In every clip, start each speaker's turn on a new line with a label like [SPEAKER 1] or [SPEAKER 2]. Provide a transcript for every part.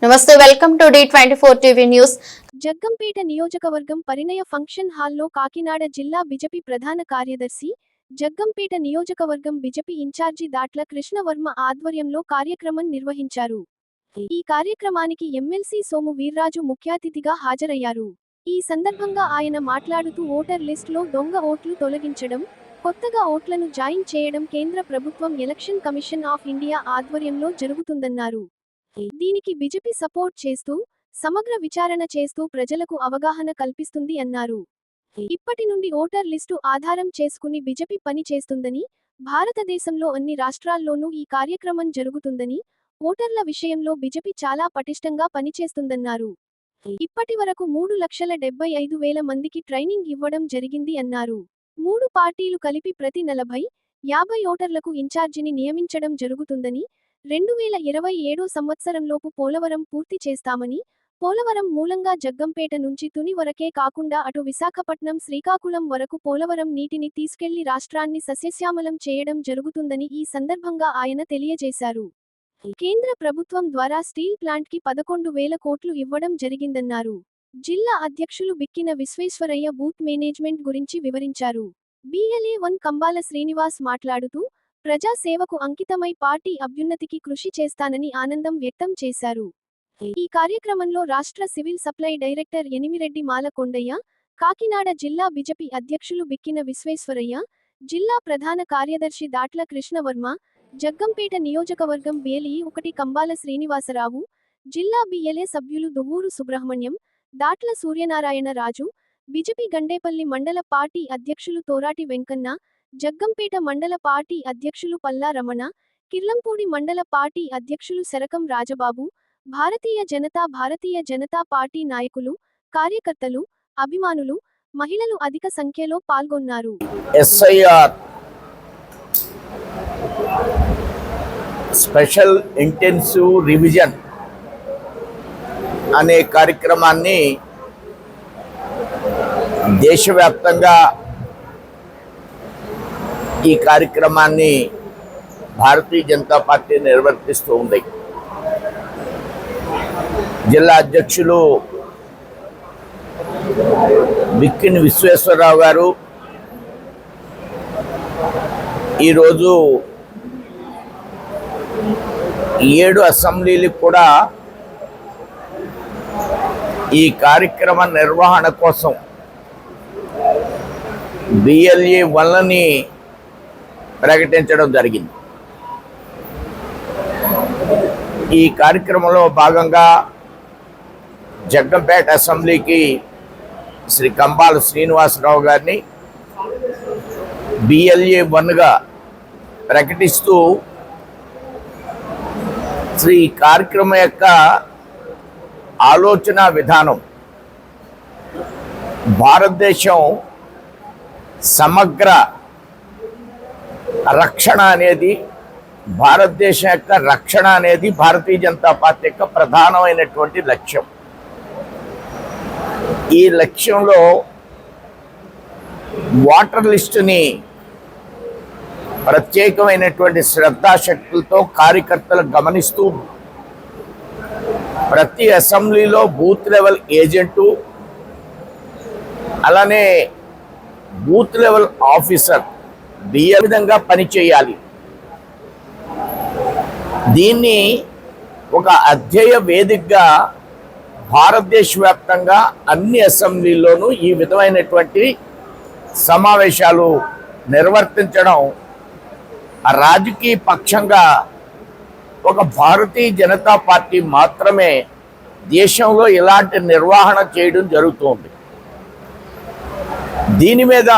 [SPEAKER 1] నమస్తే, welcome to D24 TV news.
[SPEAKER 2] Jaggampeta నియోజకవర్గం పరిణయ function హాల్లో కాకినాడ జిల్లా బిజెపి ప్రధాన కార్యదర్శి, జగ్గంపేట నియోజకవర్గం బిజెపి ఇన్ఛార్జి దాట్ల కృష్ణవర్మ ఆధ్వర్యంలో కార్యక్రమం నిర్వహించారు. ఈ కార్యక్రమానికి ఎమ్మెల్సీ సోము వీర్రాజు ముఖ్యాతిథిగా హాజరయ్యారు. ఈ సందర్భంగా ఆయన మాట్లాడుతూ ఓటర్ లిస్టులో దొంగ ఓట్లు తొలగించడం, కొత్తగా ఓట్లను జాయిన్ చేయడం కేంద్ర ప్రభుత్వం ఎలక్షన్ కమిషన్ ఆఫ్ ఇండియా ఆధ్వర్యంలో జరుగుతుందన్నారు. దీనికి బిజెపి సపోర్ట్ చేస్తూ, సమగ్ర విచారణ చేస్తూ ప్రజలకు అవగాహన కల్పిస్తుంది అన్నారు. ఇప్పటి నుండి ఓటర్ లిస్టు ఆధారం చేసుకుని బిజెపి పని చేస్తుందని, భారతదేశంలో అన్ని రాష్ట్రాల్లోనూ ఈ కార్యక్రమం జరుగుతుందని, ఓటర్ల విషయంలో బిజెపి చాలా పటిష్టంగా పనిచేస్తుందన్నారు. ఇప్పటి వరకు 3,75,000 మందికి ట్రైనింగ్ ఇవ్వడం జరిగింది అన్నారు. 3 పార్టీలు కలిపి ప్రతి 40-50 ఓటర్లకు ఇన్ఛార్జిని నియమించడం జరుగుతుందని, 2027 సంవత్సరంలోపు పోలవరం పూర్తి చేస్తామని, పోలవరం మూలంగా జగ్గంపేట నుంచి తుని వరకే కాకుండా అటు విశాఖపట్నం శ్రీకాకుళం వరకు పోలవరం నీటిని తీసుకెళ్లి రాష్ట్రాన్ని సస్యశ్యామలం చేయడం జరుగుతుందని ఈ సందర్భంగా ఆయన తెలియజేశారు. కేంద్ర ప్రభుత్వం ద్వారా స్టీల్ ప్లాంట్కి 11,000 కోట్లు ఇవ్వడం జరిగిందన్నారు. జిల్లా అధ్యక్షులు బిక్కిన విశ్వేశ్వరయ్య బూత్ మేనేజ్మెంట్ గురించి వివరించారు. BLA1 కంబాల శ్రీనివాస్ మాట్లాడుతూ, ప్రజా సేవకు అంకితమై పార్టీ అభ్యున్నతికి కృషి చేస్తానని ఆనందం వ్యక్తం చేశారు. ఈ కార్యక్రమంలో రాష్ట్ర సివిల్ సప్లై డైరెక్టర్ ఎనిమిరెడ్డి మాల కొండయ్య, కాకినాడ జిల్లా బిజెపి అధ్యక్షులు బిక్కిన విశ్వేశ్వరయ్య, జిల్లా ప్రధాన కార్యదర్శి దాట్ల కృష్ణవర్మ, జగ్గంపేట నియోజకవర్గం BLA1 కంబాల శ్రీనివాసరావు, జిల్లా BLA సభ్యులు దువ్వూరు సుబ్రహ్మణ్యం, దాట్ల సూర్యనారాయణ రాజు, బిజెపి గండేపల్లి మండల పార్టీ అధ్యక్షులు తోరాటి వెంకన్న, జగ్గంపేట మండల పార్టీ అధ్యక్షులు పల్లా రమణ, కిర్లంపూడి మండల పార్టీ అధ్యక్షులు శరకం రాజబాబు, భారతీయ జనతా పార్టీ నాయకులు, కార్యకర్తలు, అభిమానులు, మహిళలు అధిక సంఖ్యలో పాల్గొన్నారు.
[SPEAKER 3] SIR స్పెషల్ ఇంటెన్సివ్ రివిజన్ అనే కార్యక్రమాన్ని దేశవ్యాప్తంగా ఈ కార్యక్రమాన్ని భారతీయ జనతా పార్టీ నిర్వర్తిస్తూ ఉంది. జిల్లా అధ్యక్షులు బిక్కిన విశ్వేశ్వరరావు గారు ఈరోజు 7 అసెంబ్లీలకు కూడా ఈ కార్యక్రమ నిర్వహణ కోసం BLA1ని ప్రకటించడం జరిగింది. ఈ కార్యక్రమంలో భాగంగా జగ్గంపేట అసెంబ్లీకి శ్రీ కంబాల శ్రీనివాసరావు గారిని BLA1గా ప్రకటిస్తూ ఈ కార్యక్రమం యొక్క ఆలోచన విధానం భారతదేశం సమగ్ర రక్షణ అనేది, భారతదేశం యొక్క రక్షణ అనేది భారతీయ జనతా పార్టీ యొక్క ప్రధానమైనటువంటి లక్ష్యం. ఈ లక్ష్యంలో వాటర్ లిస్టుని ప్రత్యేకమైనటువంటి శ్రద్ధాశక్తులతో కార్యకర్తలు గమనిస్తూ ప్రతి అసెంబ్లీలో బూత్ లెవెల్ ఏజెంటు, అలానే బూత్ లెవెల్ ఆఫీసర్ ఏ విధంగా పనిచేయాలి, దీన్ని ఒక అధ్యయ వేదికగా భారతదేశ వ్యాప్తంగా అన్ని అసెంబ్లీల్లోనూ ఈ విధమైనటువంటి సమావేశాలు నిర్వర్తించడం రాజకీయ పక్షంగా ఒక భారతీయ జనతా పార్టీ మాత్రమే దేశంలో ఇలాంటి నిర్వహణ చేయడం జరుగుతుంది. దీని మీద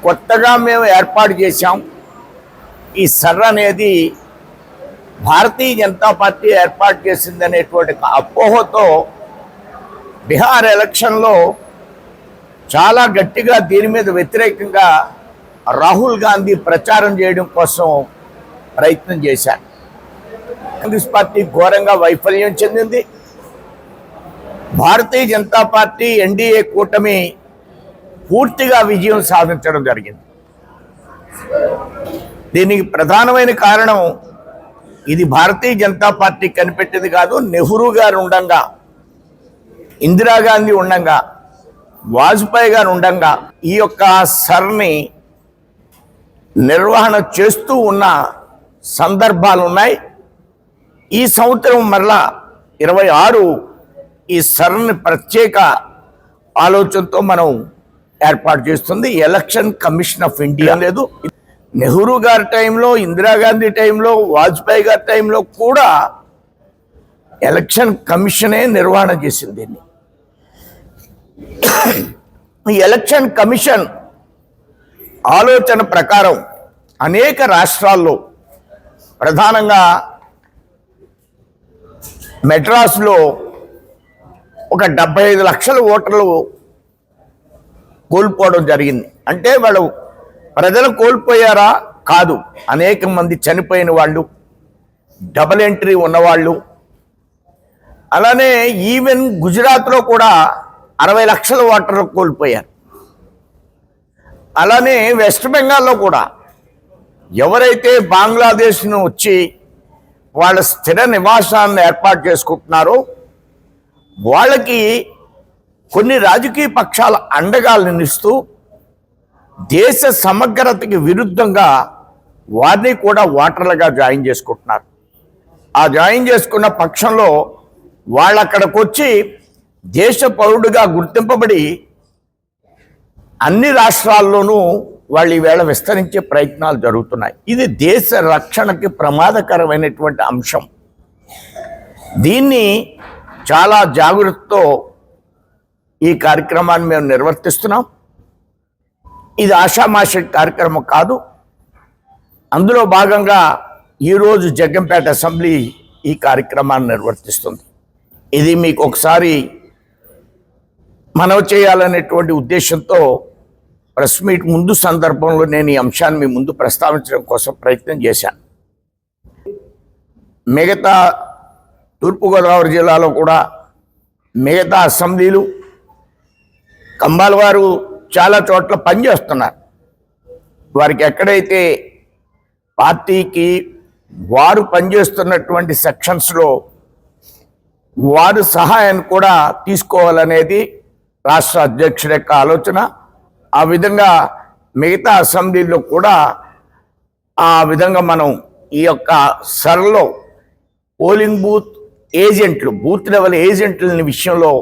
[SPEAKER 3] కొత్తగా మేము ఏర్పాటు చేశాం. ఈ సర్ అనేది భారతీయ జనతా పార్టీ ఏర్పాటు చేసిందనేటువంటి అపోహతో బీహార్ ఎలక్షన్లో చాలా గట్టిగా దీని మీద వ్యతిరేకంగా రాహుల్ గాంధీ ప్రచారం చేయడం కోసం ప్రయత్నం చేశారు. కాంగ్రెస్ పార్టీ ఘోరంగా వైఫల్యం చెందింది. భారతీయ జనతా పార్టీ NDA కూటమి పూర్తిగా విజయం సాధించడం జరిగింది. దీనికి ప్రధానమైన కారణం ఇది భారతీయ జనతా పార్టీ కనిపెట్టింది కాదు. నెహ్రూ గారు ఉండంగా, ఇందిరాగాంధీ ఉండంగా, వాజ్పేయి గారు ఉండంగా ఈ యొక్క సర్ని నిర్వహణ చేస్తూ ఉన్న సందర్భాలు ఉన్నాయి. ఈ సంవత్సరం మరలా 26 ఈ సర్ని ప్రత్యేక ఆలోచనతో మనం ఏర్పాటు చేస్తుంది. ఎలక్షన్ కమిషన్ ఆఫ్ ఇండియా లేదు. నెహ్రూ గారి టైంలో, ఇందిరాగాంధీ టైంలో, వాజ్పేయి గారి టైంలో కూడా ఎలక్షన్ కమిషనే నిర్వహణ చేసింది దీన్ని. ఈ ఎలక్షన్ కమిషన్ ఆలోచన ప్రకారం అనేక రాష్ట్రాల్లో, ప్రధానంగా మెడ్రాస్లో ఒక 75 లక్షల ఓటర్లు కోల్పోవడం జరిగింది. అంటే వాళ్ళు ప్రజలు కోల్పోయారా? కాదు. అనేక మంది చనిపోయిన వాళ్ళు, డబుల్ ఎంట్రీ ఉన్నవాళ్ళు. అలానే ఈవెన్ గుజరాత్లో కూడా 60 లక్షల ఓటర్లు కోల్పోయారు. అలానే వెస్ట్ బెంగాల్లో కూడా ఎవరైతే బంగ్లాదేశ్ను వచ్చి వాళ్ళ స్థిర నివాసాన్ని ఏర్పాటు చేసుకుంటున్నారో వాళ్ళకి కొన్ని రాజకీయ పక్షాల అండగా నిలుస్తూ దేశ సమగ్రతకి విరుద్ధంగా వారిని కూడా ఓటర్లుగా జాయిన్ చేసుకుంటున్నారు. ఆ జాయిన్ చేసుకున్న పక్షంలో వాళ్ళు అక్కడికి వచ్చి దేశ పౌరుడిగా గుర్తింపబడి అన్ని రాష్ట్రాల్లోనూ వాళ్ళు ఈవేళ విస్తరించే ప్రయత్నాలు జరుగుతున్నాయి. ఇది దేశ రక్షణకి ప్రమాదకరమైనటువంటి అంశం. దీన్ని చాలా జాగ్రత్తతో ఈ కార్యక్రమాన్ని మేము నిర్వర్తిస్తున్నాం. ఇది ఆషామాషి కార్యక్రమం కాదు. అందులో భాగంగా ఈరోజు జగ్గంపేట అసెంబ్లీ ఈ కార్యక్రమాన్ని నిర్వర్తిస్తుంది. ఇది మీకు ఒకసారి మనవి చేయాలనేటువంటి ఉద్దేశంతో ప్రెస్ మీట్ ముందు సందర్భంలో నేను ఈ అంశాన్ని మీ ముందు ప్రస్తావించడం కోసం ప్రయత్నం చేశాను. మిగతా తూర్పుగోదావరి జిల్లాలో కూడా మిగతా అసెంబ్లీలు, కంబాల వారు చాలా చోట్ల పనిచేస్తున్నారు. వారికి ఎక్కడైతే పార్టీకి వారు పనిచేస్తున్నటువంటి సెక్షన్స్లో వారు సహాయాన్ని కూడా తీసుకోవాలనేది రాష్ట్ర అధ్యక్షుడి యొక్క ఆలోచన. ఆ విధంగా మిగతా అసెంబ్లీలో కూడా ఆ విధంగా మనం ఈ యొక్క సర్లో పోలింగ్ బూత్ ఏజెంట్లు, బూత్ లెవెల్ ఏజెంట్ల విషయంలో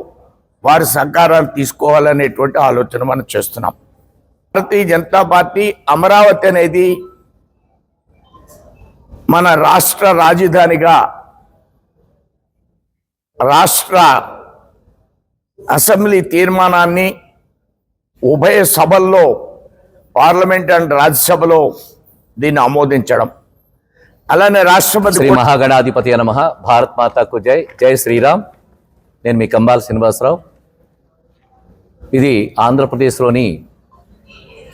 [SPEAKER 3] వారి సహకారాన్ని తీసుకోవాలనేటువంటి ఆలోచన మనం చేస్తున్నాం. భారతీయ జనతా పార్టీ అమరావతి అనేది మన రాష్ట్ర రాజధానిగా రాష్ట్ర అసెంబ్లీ తీర్మానాన్ని ఉభయ సభల్లో, పార్లమెంట్ అండ్ రాజ్యసభలో దీన్ని ఆమోదించడం, అలానే రాష్ట్రపతి
[SPEAKER 4] శ్రీ మహాగణాధిపతి నమః. భారత్ మాతాకు జై. జై శ్రీరామ్. నేను మీ కంబాల శ్రీనివాసరావు. ఇది ఆంధ్రప్రదేశ్లోని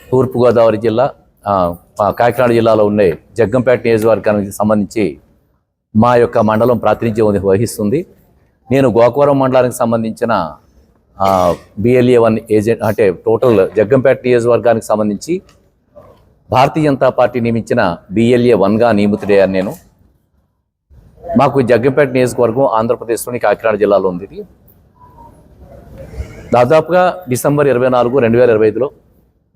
[SPEAKER 4] తూర్పుగోదావరి జిల్లా, కాకినాడ జిల్లాలో ఉండే జగ్గంపేట నియోజకవర్గానికి సంబంధించి మా యొక్క మండలం ప్రాతినిధ్యం వహిస్తుంది. నేను గోకవరం మండలానికి సంబంధించిన BLA 1 ఏజెంట్, అంటే టోటల్ జగ్గంపేట నియోజకవర్గానికి సంబంధించి భారతీయ జనతా పార్టీ నియమించిన BLA 1గా నియమితుడయ్యాను నేను. మాకు జగ్గంపేట నియోజకవర్గం ఆంధ్రప్రదేశ్లోని కాకినాడ జిల్లాలో ఉంది. ఇది దాదాపుగా డిసెంబర్ 24, 2025లో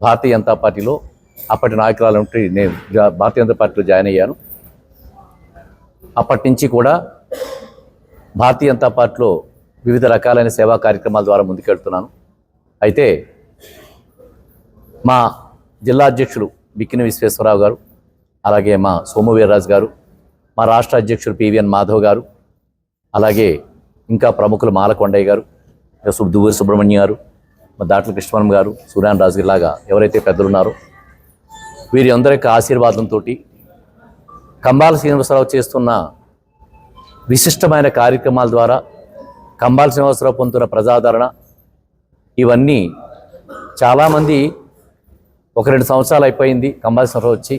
[SPEAKER 4] భారతీయ జనతా పార్టీలో అప్పటి నాయకురాలు ఉంటే నేను భారతీయ జనతా పార్టీలో జాయిన్ అయ్యాను. అప్పటి నుంచి కూడా భారతీయ జనతా పార్టీలో వివిధ రకాలైన సేవా కార్యక్రమాల ద్వారా ముందుకెళ్తున్నాను. అయితే మా జిల్లా అధ్యక్షులు బిక్కిన విశ్వేశ్వరరావు గారు, అలాగే మా సోము వీర్రాజు గారు, మా రాష్ట్ర అధ్యక్షులు PVN మాధవ్ గారు, అలాగే ఇంకా ప్రముఖులు మాలకొండయ్య గారు, దువ్వూరి సుబ్రహ్మణ్యం గారు, మా దాట్ల కృష్ణవరం గారు, సూర్యాన్ రాజు లాగా ఎవరైతే పెద్దలు ఉన్నారో వీరి అందరి యొక్క ఆశీర్వాదంతో కంబాల శ్రీనివాసరావు చేస్తున్న విశిష్టమైన కార్యక్రమాల ద్వారా కంబాల శ్రీనివాసరావు పొందుతున్న ప్రజాదరణ, ఇవన్నీ చాలామంది 1-2 సంవత్సరాలు అయిపోయింది కంబాల శ్రీనివాసరావు వచ్చి,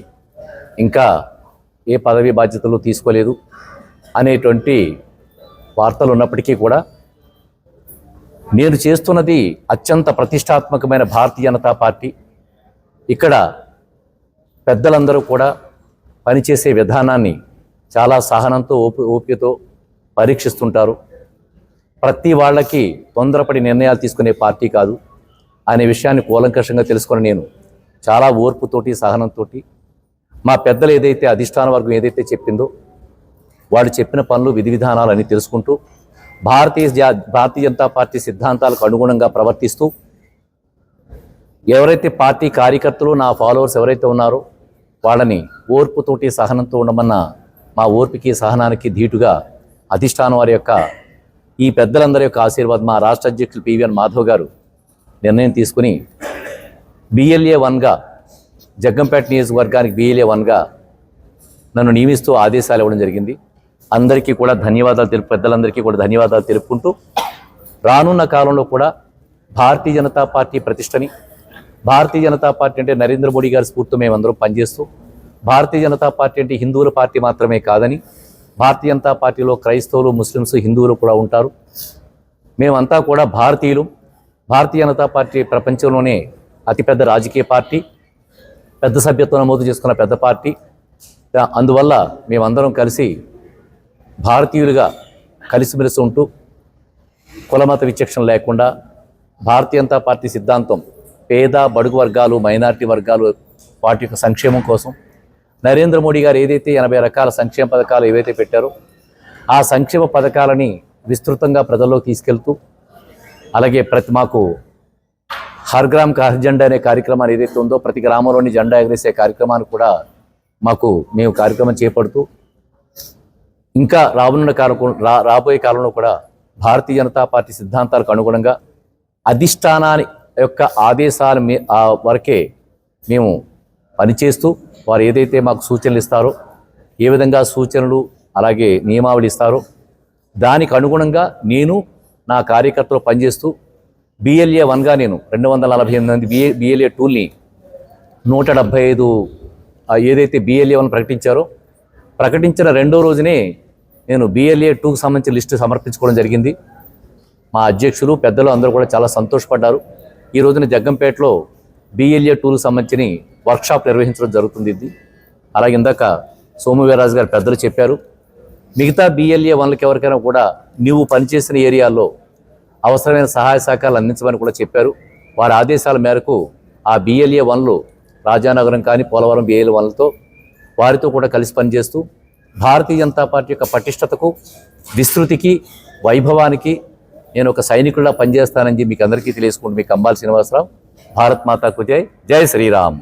[SPEAKER 4] ఇంకా ఏ పదవి బాధ్యతలు తీసుకోలేదు అనేటువంటి వార్తలు ఉన్నప్పటికీ కూడా నేను చేస్తున్నది అత్యంత ప్రతిష్టాత్మకమైన భారతీయ జనతా పార్టీ. ఇక్కడ పెద్దలందరూ కూడా పనిచేసే విధానాన్ని చాలా సహనంతో ఓపికతో పరీక్షిస్తుంటారు. ప్రతి వాళ్ళకి తొందరపడి నిర్ణయాలు తీసుకునే పార్టీ కాదు అనే విషయాన్ని కూలంకషంగా తెలుసుకుని నేను చాలా ఓర్పుతోటి సహనంతో మా పెద్దలు ఏదైతే అధిష్టాన వర్గం ఏదైతే చెప్పిందో వాళ్ళు చెప్పిన పనులు విధి విధానాలు అని తెలుసుకుంటూ భారతీయ జనతా పార్టీ సిద్ధాంతాలకు అనుగుణంగా ప్రవర్తిస్తూ ఎవరైతే పార్టీ కార్యకర్తలు నా ఫాలోవర్స్ ఎవరైతే ఉన్నారో వాళ్ళని ఓర్పుతోటి సహనంతో ఉండమన్న మా ఓర్పుకి సహనానికి ధీటుగా అధిష్టానం వారి యొక్క ఈ పెద్దలందరి యొక్క ఆశీర్వాదం మా రాష్ట్ర అధ్యక్షులు పివిఎన్ మాధవ్ గారు నిర్ణయం తీసుకుని BLA 1గా జగ్గంపేట నియోజకవర్గానికి BLA 1గా నన్ను నియమిస్తూ ఆదేశాలు ఇవ్వడం జరిగింది. అందరికీ కూడా ధన్యవాదాలు పెద్దలందరికీ కూడా ధన్యవాదాలు తెలుపుకుంటూ రానున్న కాలంలో కూడా భారతీయ జనతా పార్టీ ప్రతిష్టని, భారతీయ జనతా పార్టీ అంటే నరేంద్ర మోడీ గారి స్ఫూర్తితో మేమందరం పనిచేస్తూ, భారతీయ జనతా పార్టీ అంటే హిందువుల పార్టీ మాత్రమే కాదని, భారతీయ జనతా పార్టీలో క్రైస్తవులు, ముస్లిమ్స్, హిందువులు కూడా ఉంటారు. మేమంతా కూడా భారతీయులు. భారతీయ జనతా పార్టీ ప్రపంచంలోనే అతిపెద్ద రాజకీయ పార్టీ, పెద్ద సభ్యత్వం నమోదు చేసుకున్న పెద్ద పార్టీ. అందువల్ల మేమందరం కలిసి భారతీయులుగా కలిసిమెలిసి ఉంటూ కులమత విచక్షణ లేకుండా భారతీయ జనతా పార్టీ సిద్ధాంతం పేద బడుగు వర్గాలు, మైనారిటీ వర్గాలు వాటి యొక్క సంక్షేమం కోసం నరేంద్ర మోడీ గారు ఏదైతే 80 రకాల సంక్షేమ పథకాలు ఏవైతే పెట్టారో ఆ సంక్షేమ పథకాలని విస్తృతంగా ప్రజల్లోకి తీసుకెళ్తూ, అలాగే మాకు హర్ గ్రామ్ కా హర్ జెండా అనే కార్యక్రమాన్ని ఏదైతే ఉందో ప్రతి గ్రామంలోని జెండా ఎగరేసే కార్యక్రమాన్ని కూడా మేము కార్యక్రమం చేపడుతూ ఇంకా రాబోయే కాలంలో కూడా భారతీయ జనతా పార్టీ సిద్ధాంతాలకు అనుగుణంగా అధిష్టానాన్ని యొక్క ఆదేశాల వరకే మేము పనిచేస్తూ వారు ఏదైతే మాకు సూచనలు ఇస్తారో, ఏ విధంగా సూచనలు అలాగే నియమావళి ఇస్తారో దానికి అనుగుణంగా నేను నా కార్యకర్తలు పనిచేస్తూ BLA 1గా నేను 248 మంది BLA 2ని 175 ఏదైతే BLA 1 ప్రకటించారో ప్రకటించిన రెండో రోజునే నేను BLA 2కు సంబంధించిన లిస్టు సమర్పించుకోవడం జరిగింది. మా అధ్యక్షులు పెద్దలు అందరూ కూడా చాలా సంతోషపడ్డారు. ఈ రోజున జగ్గంపేటలో BLA 2కు సంబంధించిన వర్క్షాప్ నిర్వహించడం జరుగుతుంది. ఇది అలాగే ఇందాక సోమవీర్రాజు గారు పెద్దలు చెప్పారు, మిగతా BLA 1లకు ఎవరికైనా కూడా నీవు పనిచేసిన ఏరియాల్లో అవసరమైన సహాయ సహకారాలు అందించమని కూడా చెప్పారు. వారి ఆదేశాల మేరకు ఆ BLA 1లు రాజానగరం కానీ పోలవరం BLA 1లతో వారితో కూడా కలిసి పనిచేస్తూ భారతీయ జనతా పార్టీ యొక్క పటిష్టతకు, విస్తృతికి, వైభవానికి నేను ఒక సైనికుడిలా పనిచేస్తానని మీకు అందరికీ తెలియజేసుకుంటూ మీ కంబాల శ్రీనివాసరావు. భారత్ మాతా కు జై. జై శ్రీరామ్.